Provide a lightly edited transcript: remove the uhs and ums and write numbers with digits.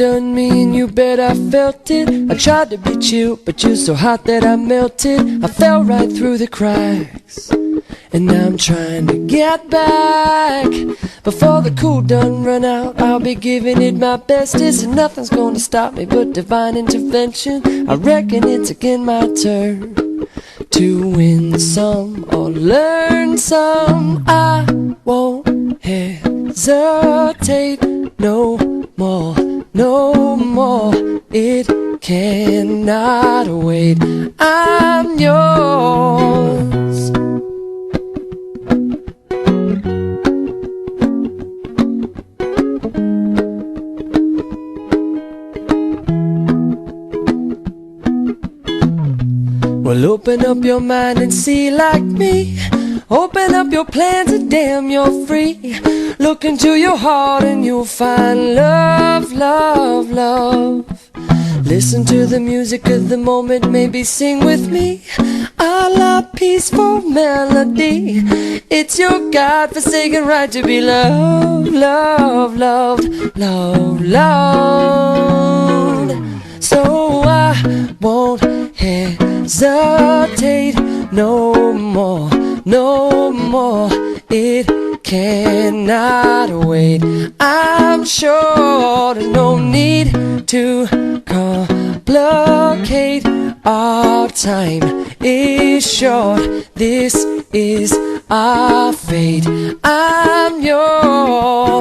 done me and you bet I felt it. I tried to be chill, but you're so hot that I melted. I fell right through the cracks, and now I'm trying to get back. Before the cool done run out, I'll be giving it my bestest, and nothing's gonna stop me but divine intervention. I reckon it's again my turn to win some or learn some. I won't hesitate no more, no more. It cannot wait. I'm yours. Well, open up your mind and see like me. Open up your plans and damn, you're free. Look into your heart and you'll find love, love, love. Listen to the music of the moment, maybe sing with me. A la peaceful melody. It's your God-forsaken right to be loved, loved, loved, loved, loved. So I won't hesitate no more, no more. It cannot wait. I'm sure there's no need to complicate. Our time is short. This is our fate.